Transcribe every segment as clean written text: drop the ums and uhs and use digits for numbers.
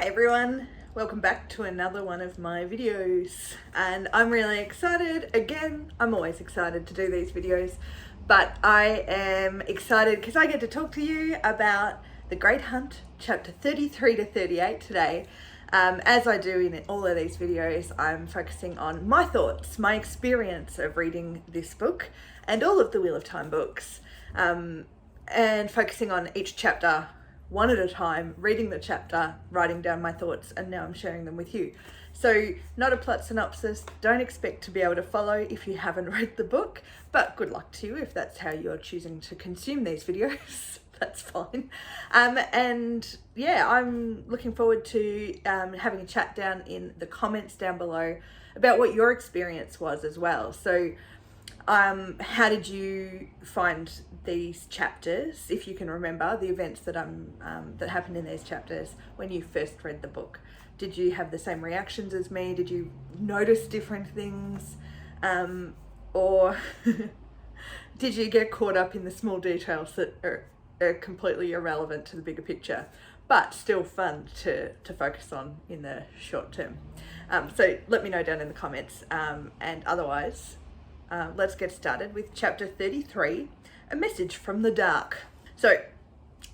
everyone, welcome back to another one of my videos, and I'm really excited. Again, I'm always excited to do these videos, but I am excited because I get to talk to you about The Great Hunt, chapter 33 to 38 today. As I do in all of these videos, I'm focusing on my thoughts, my experience of reading this book and all of the Wheel of Time books, and focusing on each chapter one at a time, reading the chapter, writing down my thoughts, and now I'm sharing them with you. So not a plot synopsis, don't expect to be able to follow if you haven't read the book, but good luck to you if that's how you're choosing to consume these videos. That's fine. And yeah, I'm looking forward to having a chat down in the comments down below about what your experience was as well. So how did you find these chapters, if you can remember the events that that happened in these chapters when you first read the book? Did you have the same reactions as me? Did you notice different things? Or did you get caught up in the small details that are completely irrelevant to the bigger picture, but still fun to focus on in the short term? So let me know down in the comments, and otherwise let's get started with chapter 33, A Message from the Dark. So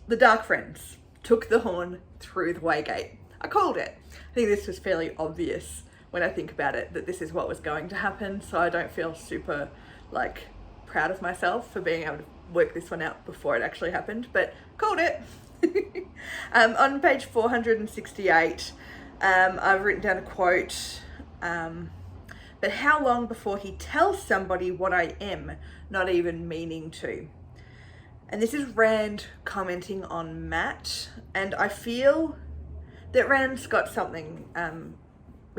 the Dark Friends took the horn through the Waygate. I called it. I think this was fairly obvious when I think about it, that this is what was going to happen, so I don't feel super proud of myself for being able to work this one out before it actually happened, but called it. On page 468, I've written down a quote, but how long before he tells somebody what I am, not even meaning to? And this is Rand commenting on Matt, and I feel that Rand's got something,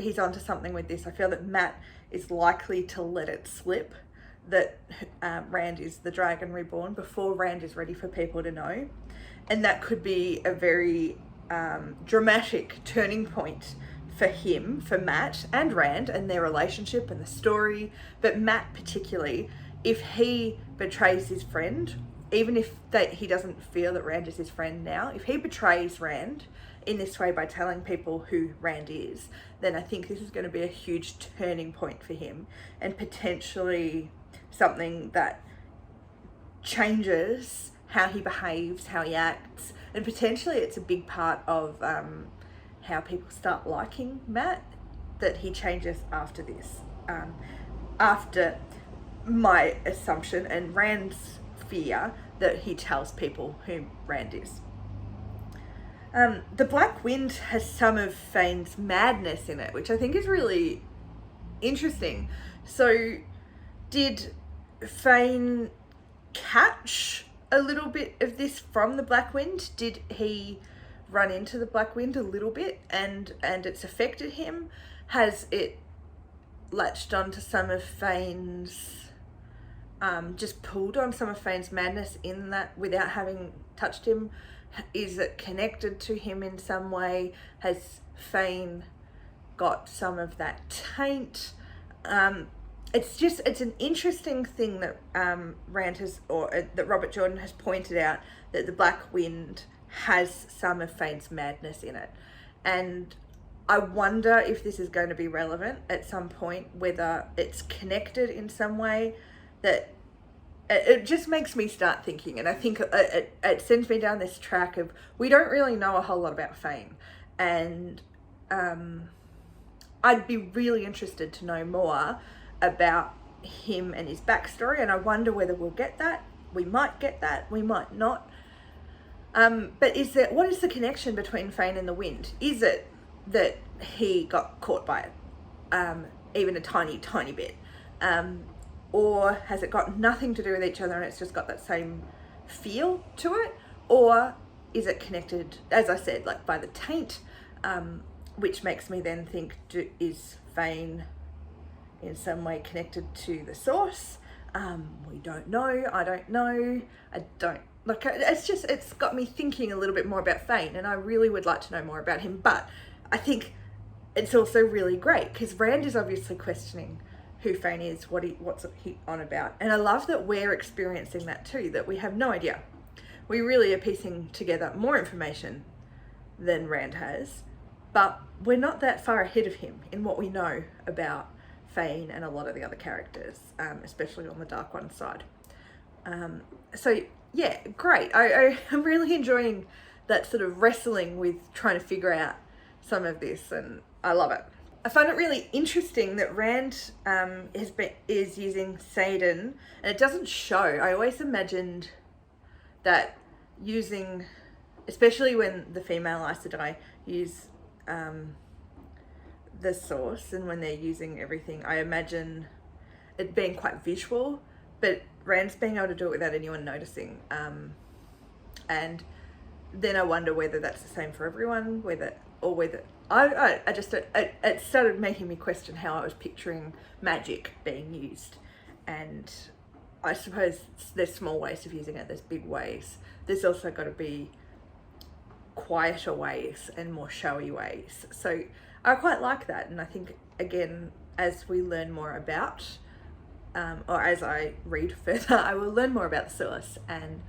he's onto something with this. I feel that Matt is likely to let it slip that Rand is the Dragon Reborn before Rand is ready for people to know. And that could be a very dramatic turning point for him, for Matt and Rand and their relationship and the story. But Matt particularly, if he betrays his friend, even if he doesn't feel that Rand is his friend now, if he betrays Rand in this way by telling people who Rand is, then I think this is going to be a huge turning point for him, and potentially something that changes how he behaves, how he acts, and potentially it's a big part of how people start liking Matt, that he changes after this, after my assumption and Rand's fear that he tells people who Rand is. The Black Wind has some of Fane's madness in it, which I think is really interesting. So did Fane catch a little bit of this from the Black Wind? Did he run into the Black Wind a little bit and it's affected him? Has it latched onto some of Fane's, just pulled on some of Fane's madness in that without having touched him? Is it connected to him in some way? Has Fane got some of that taint? It's an interesting thing that Rand has, or that Robert Jordan has pointed out, that the Black Wind has some of Fane's madness in it. And I wonder if this is going to be relevant at some point, whether it's connected in some way. That it just makes me start thinking, and I think it sends me down this track of, we don't really know a whole lot about Fane, and I'd be really interested to know more about him and his backstory, and I wonder whether we'll get that. We might get that, we might not. But what is the connection between Fane and the Wind? Is it that he got caught by it, even a tiny bit? Or has it got nothing to do with each other and it's just got that same feel to it? Or is it connected, as I said, by the taint, which makes me then think, is Fane in some way connected to the source? We don't know. I don't know. It's got me thinking a little bit more about Fane, and I really would like to know more about him. But I think it's also really great because Rand is obviously questioning who Fane is, what's he on about. And I love that we're experiencing that too, that we have no idea. We really are piecing together more information than Rand has, but we're not that far ahead of him in what we know about Fane and a lot of the other characters, especially on the Dark One side. So yeah, great. I'm really enjoying that sort of wrestling with trying to figure out some of this, and I love it. I find it really interesting that Rand is using Satan, and it doesn't show. I always imagined that using, especially when the female Aes Sedai use the Source, and when they're using everything, I imagine it being quite visual, but Rand's being able to do it without anyone noticing. And then I wonder whether that's the same for everyone, it started making me question how I was picturing magic being used. And I suppose there's small ways of using it, there's big ways. There's also got to be quieter ways and more showy ways. So I quite like that. And I think, again, as we learn more about, or as I read further, I will learn more about the Source and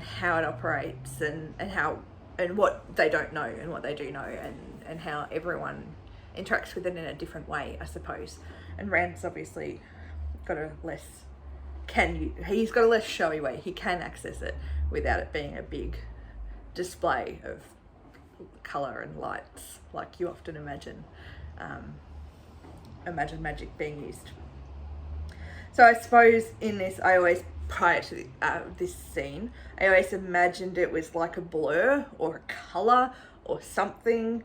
how it operates, and what they don't know and what they do know, and how everyone interacts with it in a different way, I suppose. And Rand's obviously got a less showy way. He can access it without it being a big display of colour and lights like you often imagine magic being used. So I suppose in this, I always, prior to this scene, I always imagined it was like a blur or a colour or something.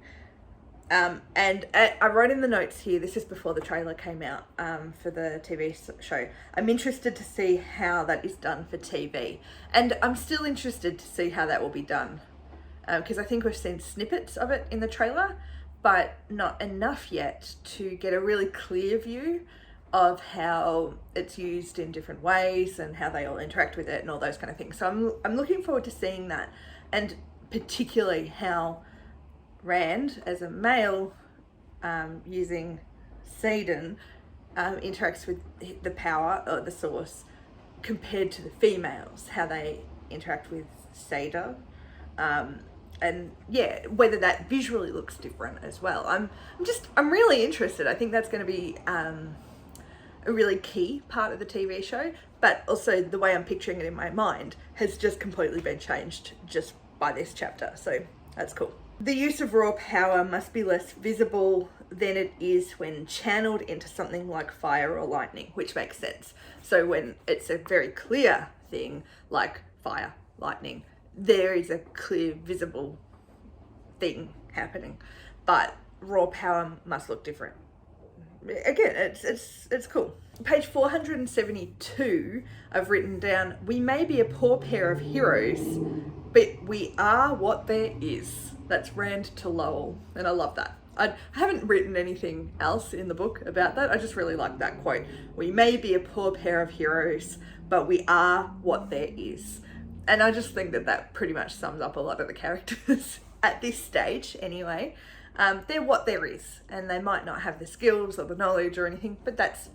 And I wrote in the notes here, this is before the trailer came out for the TV show. I'm interested to see how that is done for TV. And I'm still interested to see how that will be done. Because I think we've seen snippets of it in the trailer, but not enough yet to get a really clear view of how it's used in different ways and how they all interact with it and all those kind of things. So I'm looking forward to seeing that, and particularly how Rand, as a male, using Satan, interacts with the power or the Source compared to the females, how they interact with Seda, and yeah, whether that visually looks different as well. I'm really interested. I think that's going to be a really key part of the TV show, but also the way I'm picturing it in my mind has just completely been changed just by this chapter. So that's cool. The use of raw power must be less visible than it is when channeled into something like fire or lightning, which makes sense. So when it's a very clear thing like fire, lightning, there is a clear visible thing happening, but raw power must look different. Again, it's cool. Page 472, I've written down, we may be a poor pair of heroes, but we are what there is. That's Rand to Loial, and I love that. I haven't written anything else in the book about that. I just really like that quote. We may be a poor pair of heroes, but we are what there is. And I just think that pretty much sums up a lot of the characters at this stage anyway. They're what there is, and they might not have the skills or the knowledge or anything, but that's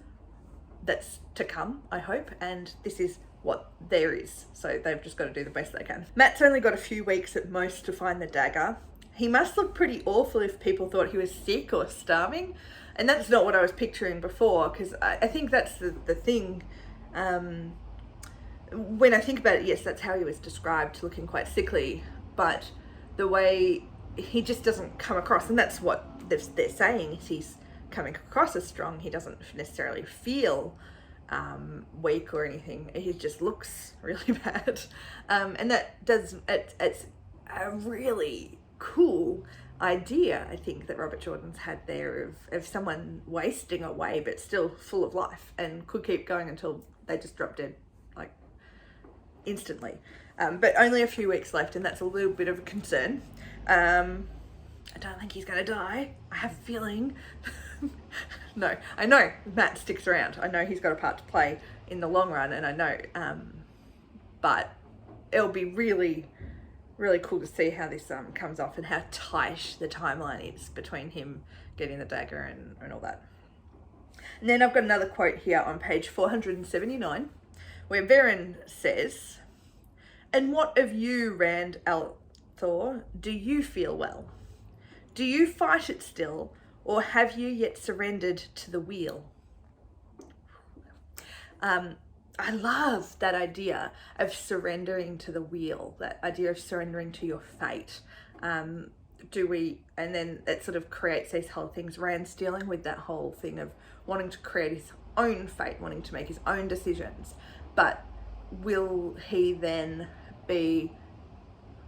to come, I hope, and this is what there is, so they've just got to do the best they can. Matt's only got a few weeks at most to find the dagger. He must look pretty awful if people thought he was sick or starving, and that's not what I was picturing before, because I think that's the thing. When I think about it, yes, that's how he was described, looking quite sickly, but the way he just doesn't come across, and that's what they're saying, is he's coming across as strong. He doesn't necessarily feel weak or anything. He just looks really bad, and it's a really cool idea, I think, that Robert Jordan's had there of someone wasting away but still full of life and could keep going until they just drop dead, like instantly. But only a few weeks left, and that's a little bit of a concern. I don't think he's gonna die. I have a feeling. No, I know Matt sticks around. I know he's got a part to play in the long run, and I know, but it'll be really, really cool to see how this comes off and how tight the timeline is between him getting the dagger and all that. And then I've got another quote here on page 479, where Varen says, "And what of you, Rand al'Thor? Do you feel well? Do you fight it still, or have you yet surrendered to the wheel? I love that idea of surrendering to the wheel, that idea of surrendering to your fate. And then it sort of creates these whole things. Rand's dealing with that whole thing of wanting to create his own fate, wanting to make his own decisions. But will he then be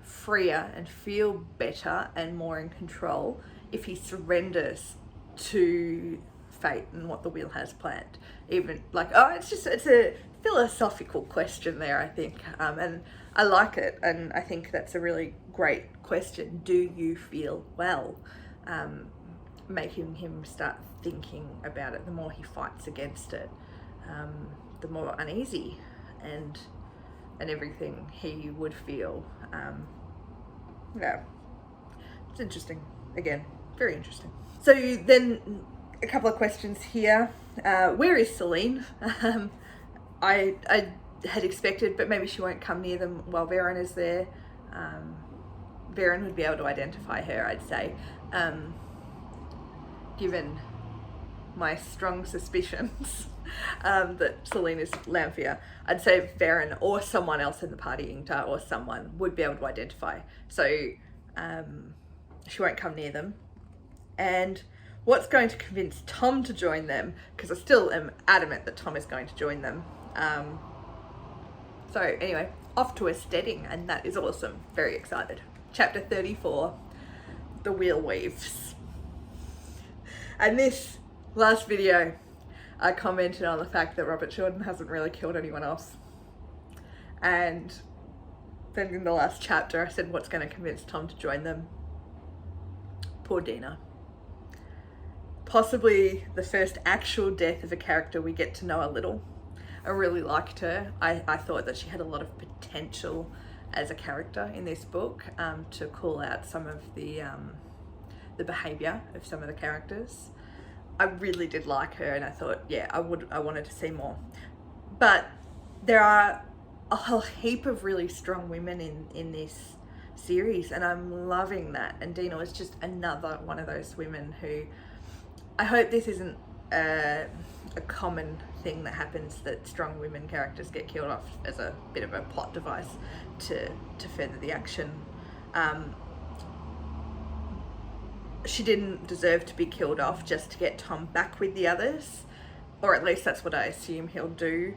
freer and feel better and more in control if he surrenders to fate and what the wheel has planned? Even like, it's a philosophical question there, I think, and I like it, and I think that's a really great question. Do you feel well? Making him start thinking about it. The more he fights against it, the more uneasy and everything he would feel. Yeah, it's interesting. Again, very interesting. So then a couple of questions here. Where is Celine? I had expected, but maybe she won't come near them while Veron is there. Veron would be able to identify her, I'd say, given my strong suspicions that Celine is Lanfear. I'd say Veron or someone else in the party, Ingtar or someone, would be able to identify. So she won't come near them. And what's going to convince Tom to join them? Because I still am adamant that Tom is going to join them. So anyway, off to a steading, and that is awesome. Very excited. Chapter 34, The Wheel Weaves. And this last video, I commented on the fact that Robert Jordan hasn't really killed anyone else. And then in the last chapter, I said, what's going to convince Tom to join them? Poor Dina. Possibly the first actual death of a character we get to know a little. I really liked her. I thought that she had a lot of potential as a character in this book, to call out some of the behaviour of some of the characters. I really did like her, and I thought, yeah, I wanted to see more. But there are a whole heap of really strong women in this series, and I'm loving that. And Dina was just another one of those women who, I hope this isn't a common thing that happens, that strong women characters get killed off as a bit of a plot device to further the action. She didn't deserve to be killed off just to get Tom back with the others, or at least that's what I assume he'll do.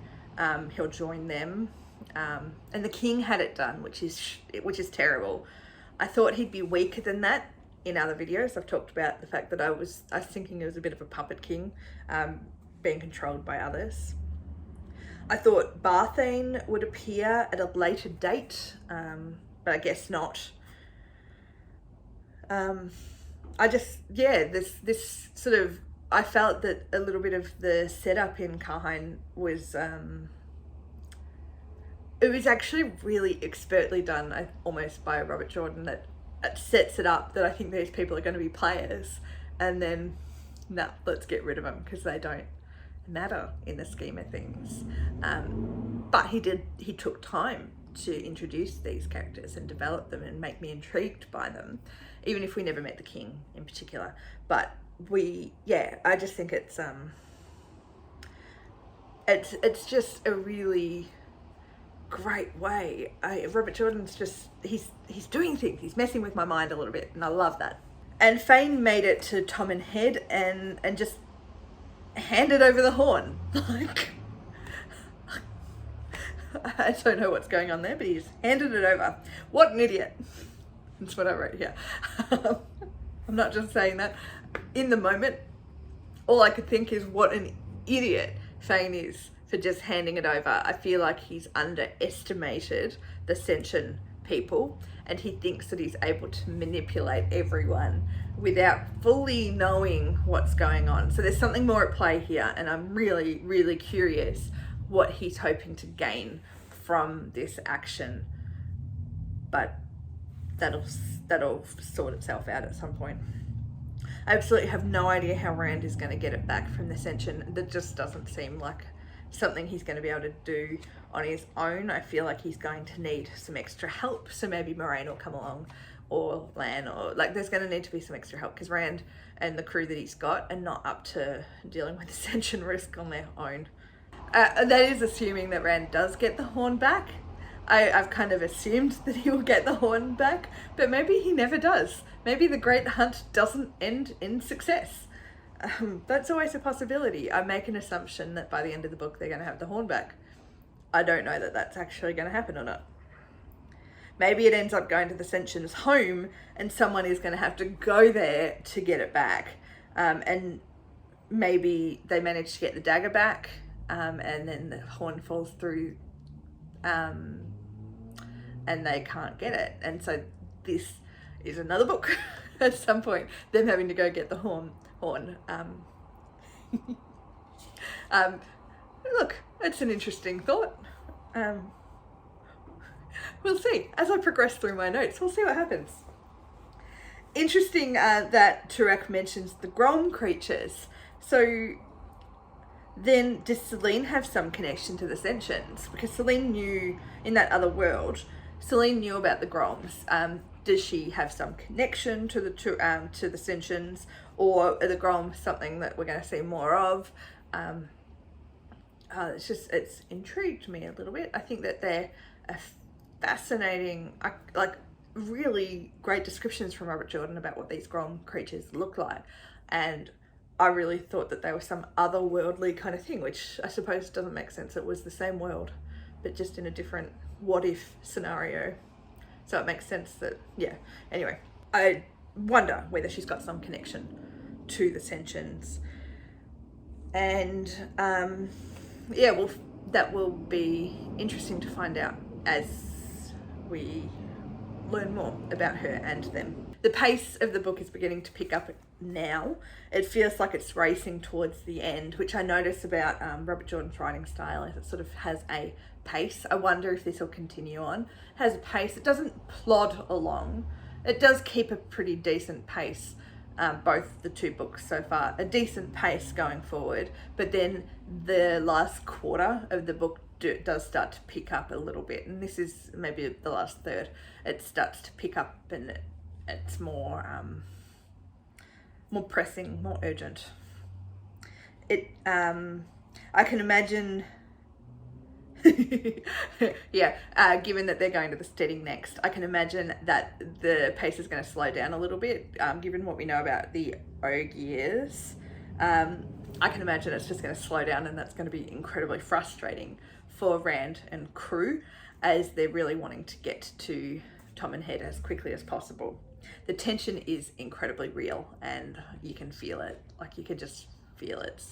He'll join them, and the king had it done, which is terrible. I thought he'd be weaker than that. In other videos, I've talked about the fact that I was thinking it was a bit of a puppet king, being controlled by others. I thought Barthane would appear at a later date, but I guess not. This sort of, I felt that a little bit of the setup in Kahine was, it was actually really expertly done, almost by Robert Jordan, that it sets it up that I think these people are going to be players, and then, let's get rid of them because they don't matter in the scheme of things. But he took time to introduce these characters and develop them and make me intrigued by them, even if we never met the king in particular. But I just think it's just a really great way. Robert Jordan's just, he's doing things, he's messing with my mind a little bit, and I love that. And Fane made it to Tom and Head and just handed over the horn. Like, I don't know what's going on there, but he just handed it over. What an idiot. That's what I wrote here. I'm not just saying that. In the moment, all I could think is what an idiot Fane is for just handing it over. I feel like he's underestimated the Sentient people, and he thinks that he's able to manipulate everyone without fully knowing what's going on. So there's something more at play here, and I'm really, really curious what he's hoping to gain from this action. But that'll sort itself out at some point. I absolutely have no idea how Rand is going to get it back from the Sentient. That just doesn't seem like something he's going to be able to do on his own. I feel like he's going to need some extra help, so maybe Moraine will come along or Lan, or like there's going to need to be some extra help because Rand and the crew that he's got are not up to dealing with ascension risk on their own. That is assuming that Rand does get the horn back. I've kind of assumed that he will get the horn back, but maybe he never does. Maybe the Great Hunt doesn't end in success. That's always a possibility. I make an assumption that by the end of the book they're going to have the horn back. I don't know that that's actually going to happen or not. Maybe it ends up going to the Ascension's home and someone is going to have to go there to get it back. And maybe they manage to get the dagger back, and then the horn falls through, and they can't get it. And so this is another book at some point, them having to go get the horn. Look, it's an interesting thought. We'll see. As I progress through my notes, we'll see what happens. Interesting that Turak mentions the Grom creatures. So then does Selene have some connection to the Ascensions? Because Selene knew, in that other world, Selene knew about the Groms. Does she have some connection to the Ascensions, or are the Groms something that we're going to see more of? It's intrigued me a little bit. I think that they're a fascinating, like really great descriptions from Robert Jordan about what these Grom creatures look like, and I really thought that they were some otherworldly kind of thing, which I suppose doesn't make sense. It was the same world, but just in a different what-if scenario. So it makes sense that, yeah. Anyway, I wonder whether she's got some connection to the Ascensions. And, yeah, well, that will be interesting to find out as we learn more about her and them. The pace of the book is beginning to pick up now. It feels like it's racing towards the end, which I notice about Robert Jordan's writing style. It sort of has a pace. I wonder if this will continue on. It has a pace. It doesn't plod along. It does keep a pretty decent pace, both the two books so far. A decent pace going forward, but then the last quarter of the book does start to pick up a little bit, and this is maybe the last third. It starts to pick up and it's more pressing, more urgent. I can imagine yeah, given that they're going to the steading next, I can imagine that the pace is going to slow down a little bit, given what we know about the Ogiers. I can imagine it's just going to slow down, and that's going to be incredibly frustrating for Rand and crew, as they're really wanting to get to Tom and Head as quickly as possible. The tension is incredibly real, and you can feel it. Like, you can just feel it.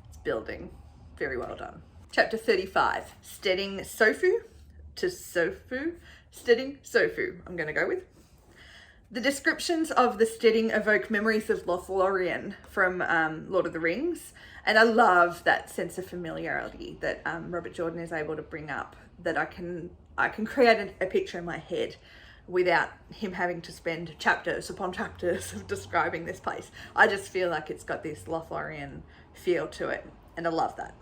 It's building. Very well done. Chapter 35, Steading Sofu to Sofu. Steading Sofu, I'm going to go with. The descriptions of the steading evoke memories of Lothlorien from Lord of the Rings, and I love that sense of familiarity that Robert Jordan is able to bring up, that I can create a picture in my head without him having to spend chapters upon chapters of describing this place. I just feel like it's got this Lothlorien feel to it, and I love that.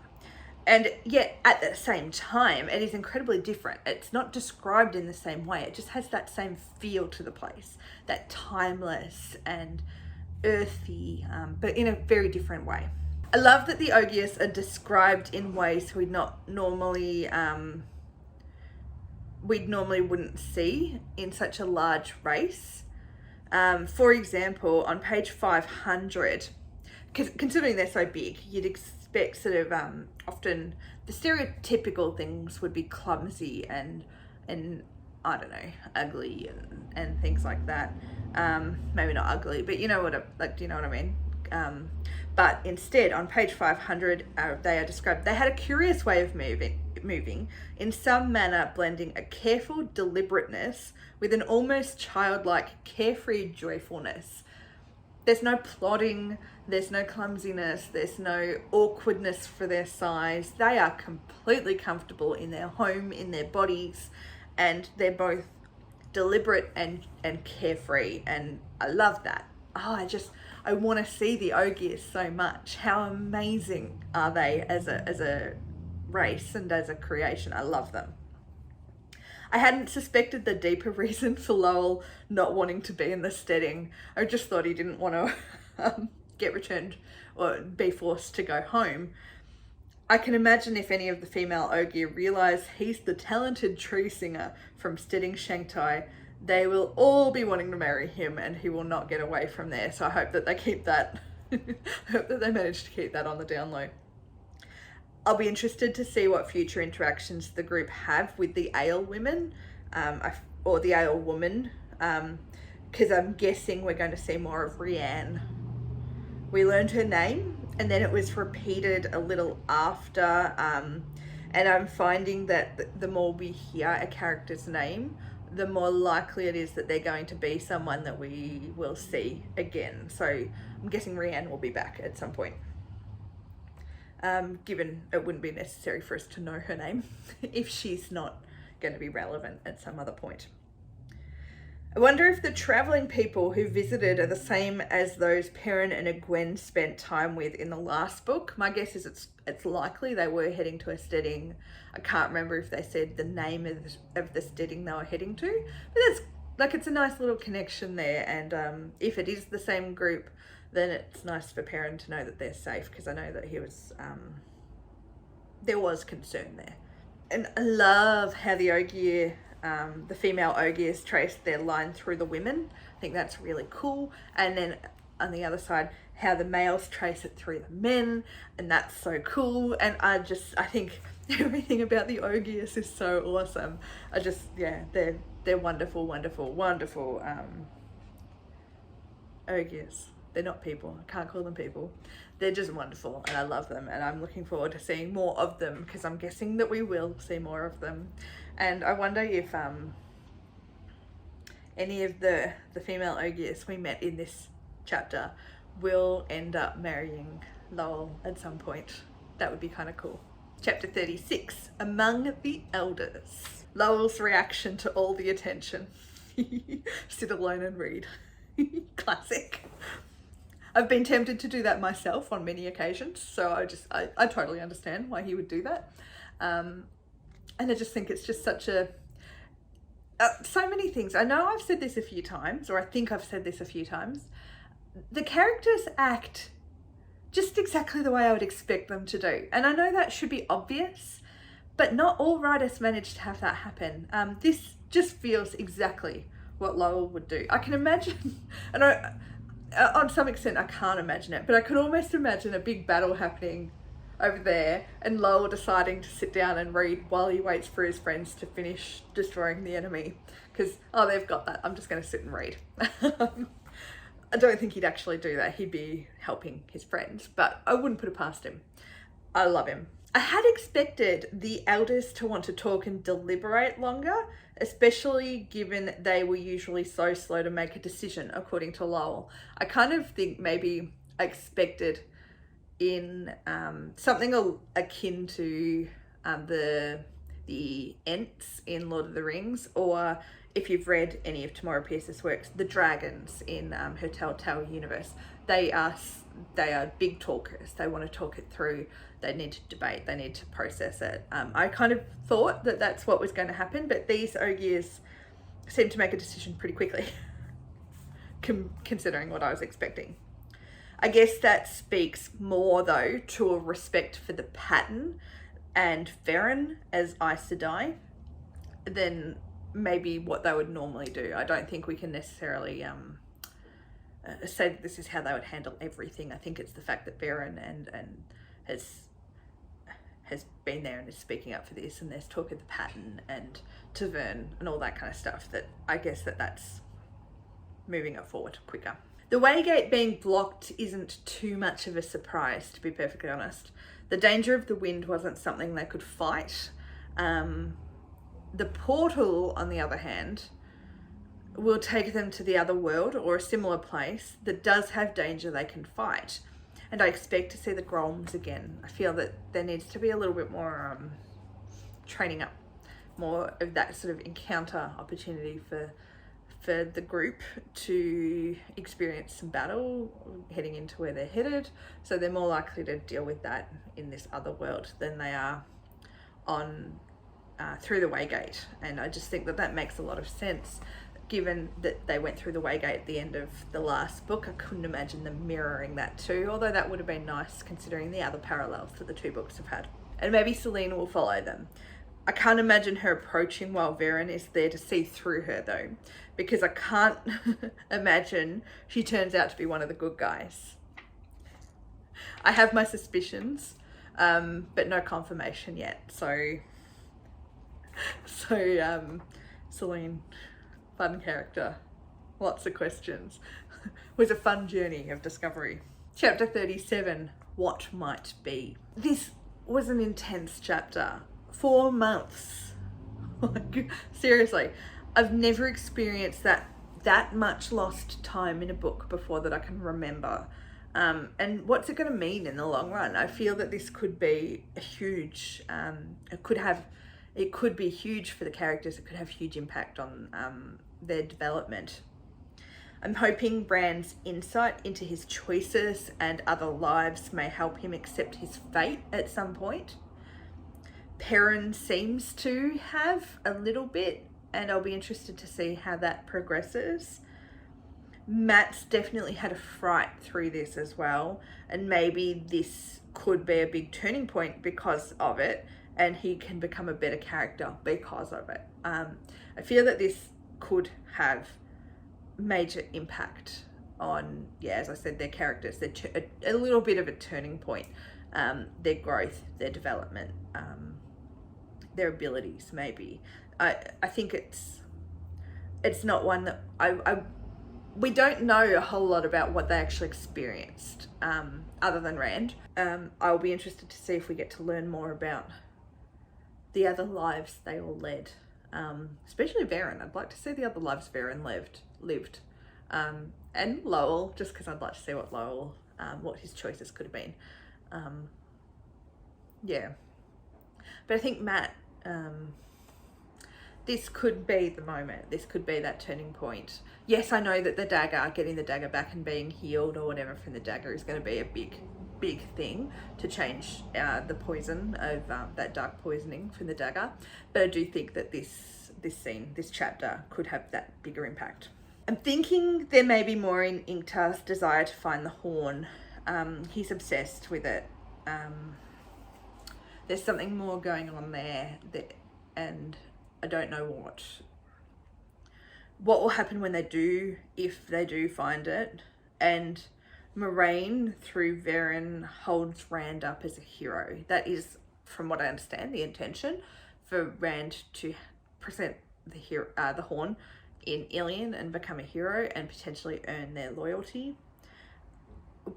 And yet, at the same time, it is incredibly different. It's not described in the same way. It just has that same feel to the place, that timeless and earthy, but in a very different way. I love that the Ogiers are described in ways we'd normally wouldn't see in such a large race. For example, on page 500, considering they're so big, you'd expect sort of often the stereotypical things would be clumsy and I don't know, ugly and things like that. Maybe not ugly, but you know what do you know what I mean? But instead, on page 500, they are described. They had a curious way of moving, in some manner blending a careful deliberateness with an almost childlike, carefree joyfulness. There's no plodding, there's no clumsiness, there's no awkwardness for their size. They are completely comfortable in their home, in their bodies, and they're both deliberate and carefree, and I love that. I want to see the Ogiers so much. How amazing are they as a race and as a creation? I love them. I hadn't suspected the deeper reason for Loial not wanting to be in the steading. I just thought he didn't want to get returned or be forced to go home. I can imagine if any of the female Ogier realise he's the talented tree singer from steading Ch33-38, they will all be wanting to marry him and he will not get away from there. So I hope that they keep that, I hope that they manage to keep that on the down low. I'll be interested to see what future interactions the group have with the ale women, or the ale woman, because I'm guessing we're going to see more of Rianne. We learned her name and then it was repeated a little after, and I'm finding that the more we hear a character's name, the more likely it is that they're going to be someone that we will see again. So I'm guessing Rianne will be back at some point. Given it wouldn't be necessary for us to know her name if she's not going to be relevant at some other point. I wonder if the travelling people who visited are the same as those Perrin and Egwene spent time with in the last book. My guess is it's likely they were heading to a steading. I can't remember if they said the name of the steading they were heading to, but that's like, it's a nice little connection there. And if it is the same group, then it's nice for Perrin to know that they're safe, because I know that he was, there was concern there. And I love how the Ogier, the female Ogiers trace their line through the women. I think that's really cool. And then on the other side, how the males trace it through the men, and that's so cool. And I think everything about the Ogiers is so awesome. Yeah, they're wonderful, wonderful, wonderful Ogiers. They're not people. I can't call them people. They're just wonderful and I love them, and I'm looking forward to seeing more of them, because I'm guessing that we will see more of them. And I wonder if any of the female Ogiers we met in this chapter will end up marrying Loial at some point. That would be kind of cool. Chapter 36, Among the Elders. Loial's reaction to all the attention. Sit alone and read. Classic. I've been tempted to do that myself on many occasions, so I totally understand why he would do that. And I just think it's just such a, so many things. I know I've said this a few times, or I think I've said this a few times. The characters act just exactly the way I would expect them to do. And I know that should be obvious, but not all writers manage to have that happen. This just feels exactly what Loial would do. I can imagine, and on some extent I can't imagine it, but I could almost imagine a big battle happening over there and Loial deciding to sit down and read while he waits for his friends to finish destroying the enemy, because, oh, they've got that, I'm just going to sit and read. I don't think he'd actually do that. He'd be helping his friends, but I wouldn't put it past him. I love him. I had expected the elders to want to talk and deliberate longer, especially given they were usually so slow to make a decision, according to Loial. I kind of think maybe I expected in something akin to the Ents in Lord of the Rings, or if you've read any of Tamora Pierce's works, the dragons in her Telltale universe. They are big talkers. They want to talk it through. They need to debate. They need to process it. I kind of thought that that's what was going to happen, but these Ogiers seem to make a decision pretty quickly, considering what I was expecting. I guess that speaks more, though, to a respect for the pattern and Ferrin as Aes Sedai than maybe what they would normally do. I don't think we can necessarily say that this is how they would handle everything. I think it's the fact that Ferrin and has been there and is speaking up for this, and there's talk of the pattern and Tavern and all that kind of stuff, that I guess that's moving it forward quicker. The Waygate being blocked isn't too much of a surprise, to be perfectly honest. The danger of the wind wasn't something they could fight. The portal, on the other hand, will take them to the other world or a similar place that does have danger they can fight. And I expect to see the Groms again. I feel that there needs to be a little bit more training up, more of that sort of encounter opportunity for the group to experience some battle heading into where they're headed. So they're more likely to deal with that in this other world than they are on through the Waygate, and I just think that that makes a lot of sense given that they went through the Waygate at the end of the last book. I couldn't imagine them mirroring that too, although that would have been nice considering the other parallels that the two books have had. And maybe Selene will follow them. I can't imagine her approaching while Varen is there to see through her though, because I can't imagine she turns out to be one of the good guys. I have my suspicions, but no confirmation yet. So Selene, fun character, lots of questions. Was a fun journey of discovery. Chapter 37, What Might Be. This was an intense chapter. 4 months. Like, seriously, I've never experienced that much lost time in a book before that I can remember. And what's it going to mean in the long run? I feel that this could be a huge, it could be huge for the characters. It could have huge impact on their development. I'm hoping Bran's insight into his choices and other lives may help him accept his fate at some point. Perrin seems to have a little bit, and I'll be interested to see how that progresses. Matt's definitely had a fright through this as well, and maybe this could be a big turning point because of it, and he can become a better character because of it. I feel that this could have major impact on, yeah, as I said, their characters. They're a little bit of a turning point, their growth, their development, their abilities maybe. I think it's not one that we don't know a whole lot about what they actually experienced, other than Rand. I'll be interested to see if we get to learn more about the other lives they all led, especially Varen. I'd like to see the other lives Varen lived, and Loial, just because I'd like to see what Loial, what his choices could have been. Yeah, but I think Matt, this could be the moment. This could be that turning point. Yes, I know that the dagger, getting the dagger back and being healed or whatever from the dagger is going to be a big thing to change the poison of that dark poisoning from the dagger. But I do think that this chapter could have that bigger impact. I'm thinking there may be more in Inktar's desire to find the horn. He's obsessed with it. There's something more going on there, and I don't know what. What will happen when they do, if they do find it. And Moraine, through Varen, holds Rand up as a hero. That is, from what I understand, the intention for Rand to present the horn in Ilion and become a hero and potentially earn their loyalty.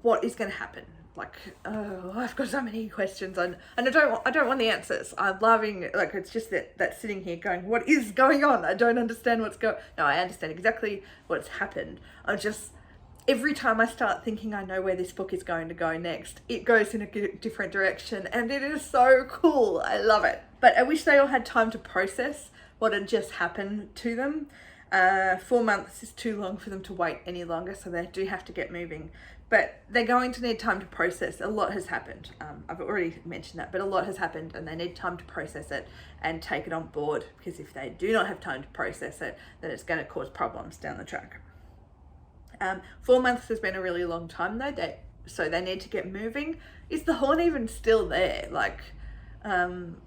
What is going to happen? Like, oh, I've got so many questions, and I don't want the answers. I'm loving, like, it's just that sitting here going, what is going on? I don't understand what's going. No, I understand exactly what's happened. I'm just, every time I start thinking I know where this book is going to go next, it goes in a different direction, and it is so cool. I love it. But I wish they all had time to process what had just happened to them. 4 months is too long for them to wait any longer, so they do have to get moving. But they're going to need time to process. A lot has happened. I've already mentioned that, but a lot has happened, and they need time to process it and take it on board, because if they do not have time to process it, then it's going to cause problems down the track. 4 months has been a really long time though, so they need to get moving. Is the horn even still there? Like, the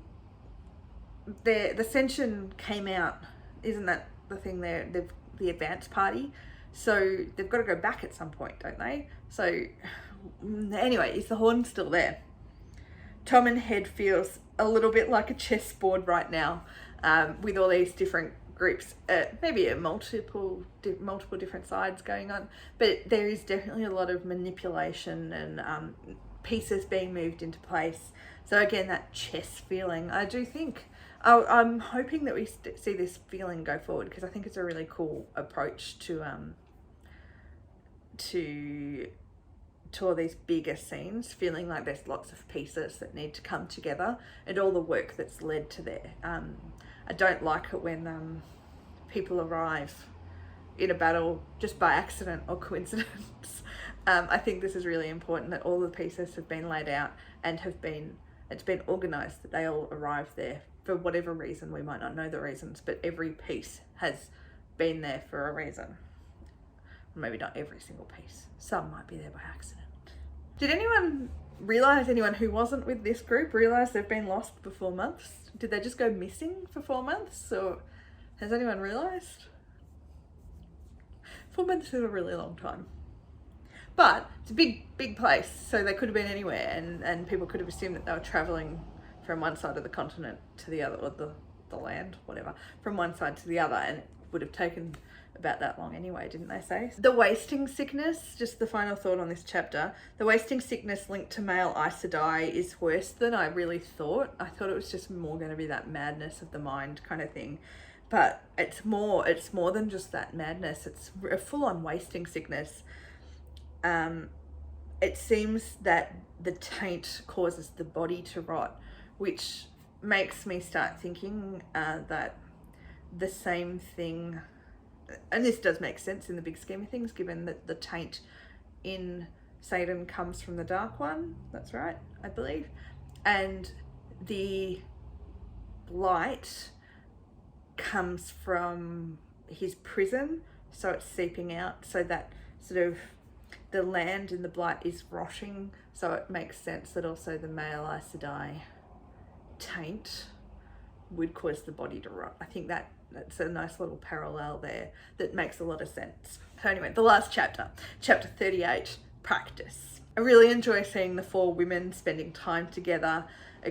Ascension came out, isn't that the thing there, the advance party? So they've got to go back at some point, don't they? So anyway, is the horn still there? Tom and Head feels a little bit like a chessboard right now, with all these different groups, maybe multiple different sides going on, but there is definitely a lot of manipulation and pieces being moved into place. So again, that chess feeling, I do think, I'm hoping that we see this feeling go forward, because I think it's a really cool approach to all these bigger scenes, feeling like there's lots of pieces that need to come together and all the work that's led to there. I don't like it when people arrive in a battle just by accident or coincidence. I think this is really important, that all the pieces have been laid out and it's been organised, that they all arrive there for whatever reason. We might not know the reasons, but every piece has been there for a reason. Maybe not every single piece. Some might be there by accident. Did anyone realise, anyone who wasn't with this group, realise they've been lost for 4 months? Did they just go missing for 4 months? Or has anyone realised? 4 months is a really long time. But it's a big place, so they could have been anywhere, and people could have assumed that they were travelling from one side of the continent to the other, or the land, whatever, from one side to the other, and it would have taken about that long anyway, didn't they say? The wasting sickness, just the final thought on this chapter, the wasting sickness linked to male Aes Sedai is worse than I really thought. I thought it was just more going to be that madness of the mind kind of thing. But it's more than just that madness. It's a full-on wasting sickness. It seems that the taint causes the body to rot, which makes me start thinking that the same thing, and this does make sense in the big scheme of things, given that the taint in Satan comes from the Dark One. That's right, I believe. And the blight comes from his prison, so it's seeping out, so that sort of the land in the blight is rotting, so it makes sense that also the male Aes Sedai taint would cause the body to rot. I think that's a nice little parallel there that makes a lot of sense. So anyway, the last chapter, chapter 38, practice. I really enjoy seeing the 4 women spending time together.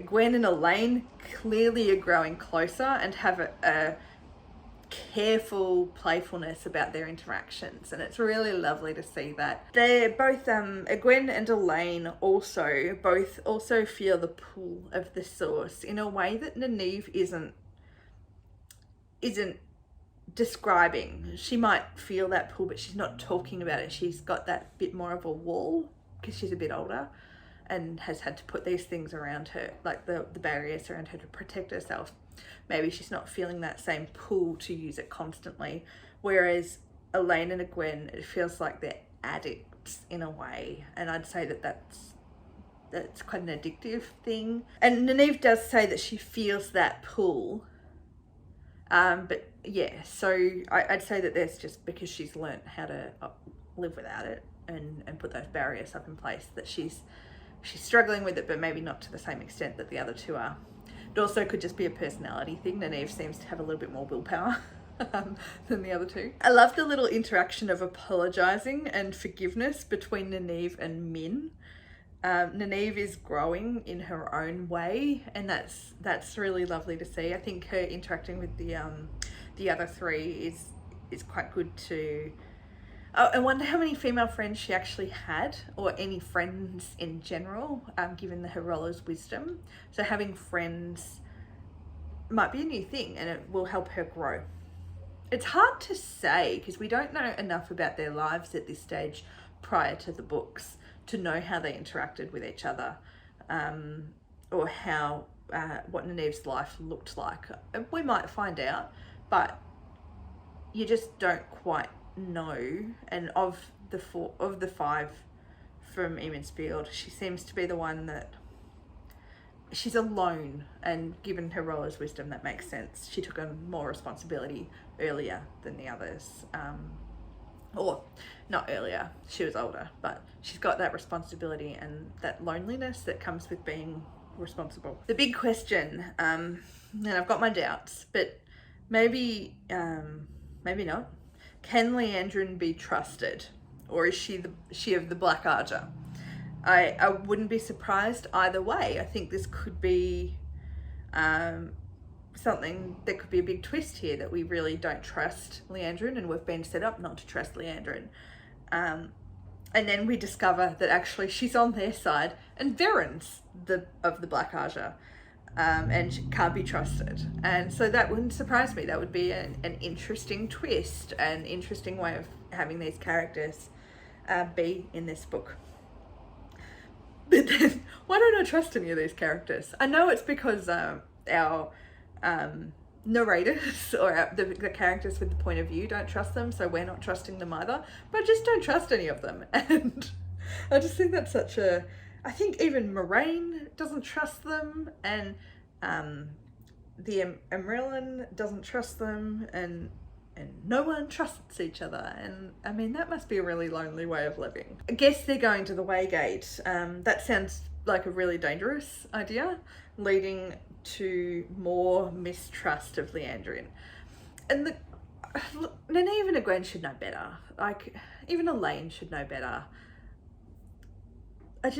Gwen and Elaine clearly are growing closer and have a careful playfulness about their interactions, and it's really lovely to see that. They're both Gwen and Elaine also feel the pull of the source in a way that Nynaeve isn't describing. She might feel that pull, but she's not talking about it. She's got that bit more of a wall because she's a bit older and has had to put these things around her, like the barriers around her to protect herself. Maybe she's not feeling that same pull to use it constantly. Whereas Elaine and Gwen, it feels like they're addicts in a way. And I'd say that that's quite an addictive thing. And Nynaeve does say that she feels that pull. But yeah, so I'd say that that's just because she's learnt how to live without it and put those barriers up in place, that she's struggling with it, but maybe not to the same extent that the other two are. It also could just be a personality thing. Nynaeve seems to have a little bit more willpower than the other two. I love the little interaction of apologising and forgiveness between Nynaeve and Min. Nynaeve is growing in her own way, and that's really lovely to see. I think her interacting with the other 3 is quite good too. Oh, I wonder how many female friends she actually had, or any friends in general, given her roller's wisdom. So having friends might be a new thing, and it will help her grow. It's hard to say because we don't know enough about their lives at this stage prior to the books to know how they interacted with each other, or how what Nynaeve's life looked like. We might find out, but you just don't quite know. And of the 5 from Emonsfield, she seems to be the one that she's alone, and given her roller's wisdom, that makes sense. She took on more responsibility earlier than the others, or not earlier, she was older, but she's got that responsibility and that loneliness that comes with being responsible. The big question, and I've got my doubts, but maybe not. Can Liandrin be trusted, or is she of the Black Arger? I wouldn't be surprised either way. I think this could be something that could be a big twist here, that we really don't trust Liandrin, and we've been set up not to trust Liandrin. And then we discover that actually she's on their side, and Veren's of the Black Arger, and she can't be trusted. And so that wouldn't surprise me. That would be an interesting twist, an interesting way of having these characters be in this book. But then, why don't I trust any of these characters? I know it's because our narrators, or the characters with the point of view, don't trust them, so we're not trusting them either. But I just don't trust any of them. And I just think that's such a... I think even Moraine doesn't trust them, and the Amyrlin doesn't trust them, and no one trusts each other. And I mean, that must be a really lonely way of living. I guess they're going to the Waygate. That sounds like a really dangerous idea, leading to more mistrust of Leandrin. And Nynaeve and Egwene should know better. Like, even Elaine should know better. It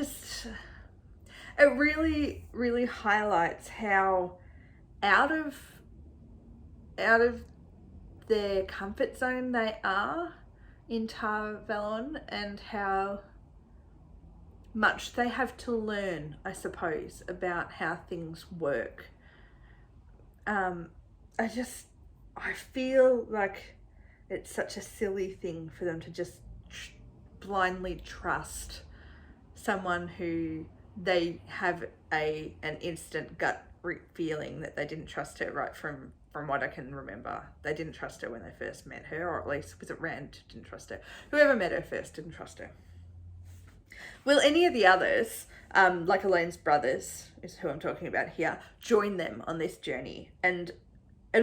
really, really highlights how out of their comfort zone they are in Tar Valon, and how much they have to learn, I suppose, about how things work. I feel like it's such a silly thing for them to just blindly trust someone who they have an instant gut feeling that they didn't trust her right from what I can remember. They didn't trust her when they first met her, or at least, was it Rand didn't trust her? Whoever met her first didn't trust her. Will any of the others, like Elaine's brothers, is who I'm talking about here, join them on this journey? And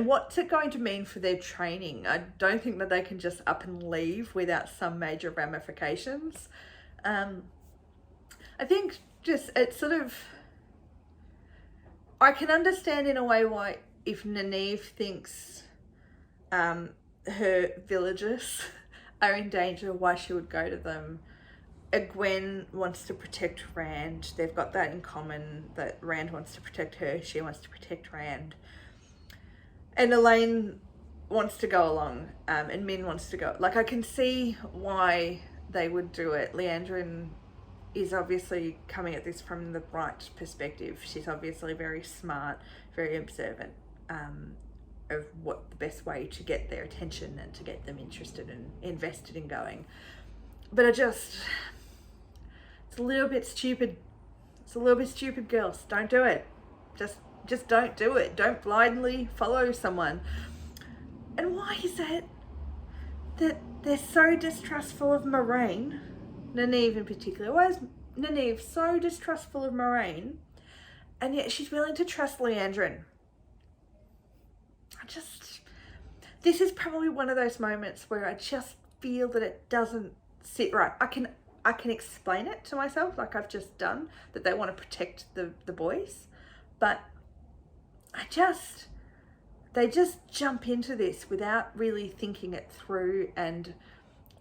what's it going to mean for their training? I don't think that they can just up and leave without some major ramifications. I think just, it's sort of, I can understand in a way why, if Nynaeve thinks her villagers are in danger, why she would go to them. Egwene wants to protect Rand. They've got that in common, that Rand wants to protect her, she wants to protect Rand. And Elaine wants to go along, and Min wants to go. Like, I can see why they would do it. Leandrin is obviously coming at this from the right perspective. She's obviously very smart, very observant of what the best way to get their attention and to get them interested and invested in going. But it's a little bit stupid. It's a little bit stupid, girls. Don't do it. Just don't do it. Don't blindly follow someone. And why is it that they're so distrustful of Moraine, Nynaeve in particular? Why is Nynaeve so distrustful of Moraine, and yet she's willing to trust Leandrin? This is probably one of those moments where I just feel that it doesn't sit right. I can explain it to myself, like I've just done, that they want to protect the boys, but they just jump into this without really thinking it through, and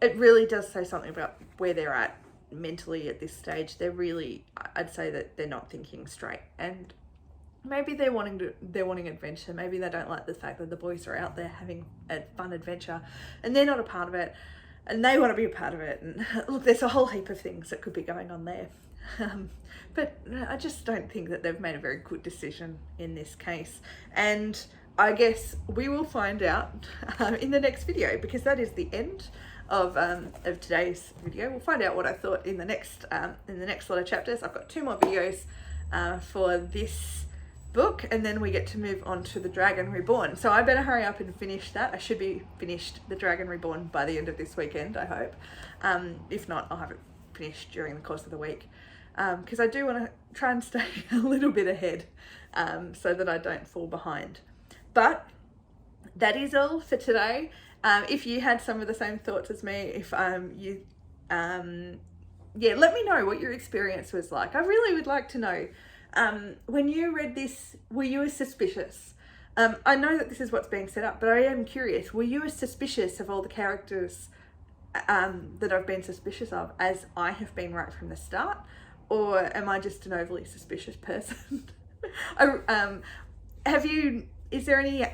it really does say something about where they're at mentally at this stage. I'd say that they're not thinking straight, and maybe they're wanting adventure. Maybe they don't like the fact that the boys are out there having a fun adventure and they're not a part of it, and they want to be a part of it. And look, there's a whole heap of things that could be going on there. But I just don't think that they've made a very good decision in this case. And I guess we will find out in the next video, because that is the end of today's video. We'll find out what I thought in the next lot of chapters. I've got 2 more videos for this book, and then we get to move on to The Dragon Reborn. So I better hurry up and finish that. I should be finished The Dragon Reborn by the end of this weekend, I hope. If not, I'll have it finished during the course of the week, because I do want to try and stay a little bit ahead, so that I don't fall behind. But that is all for today. If you had some of the same thoughts as me, if yeah, let me know what your experience was like. I really would like to know. When you read this, were you as suspicious? I know that this is what's being set up, but I am curious. Were you as suspicious of all the characters that I've been suspicious of as I have been right from the start? Or am I just an overly suspicious person? Is there any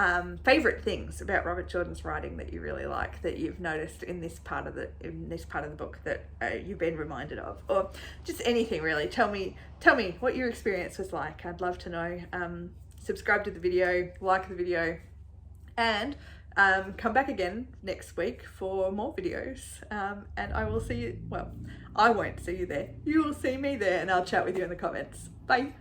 favourite things about Robert Jordan's writing that you really like, that you've noticed in this part of the book that you've been reminded of, or just anything really? Tell me what your experience was like. I'd love to know. Subscribe to the video, like the video, and come back again next week for more videos. And I will see you. Well, I won't see you there. You will see me there, and I'll chat with you in the comments. Bye.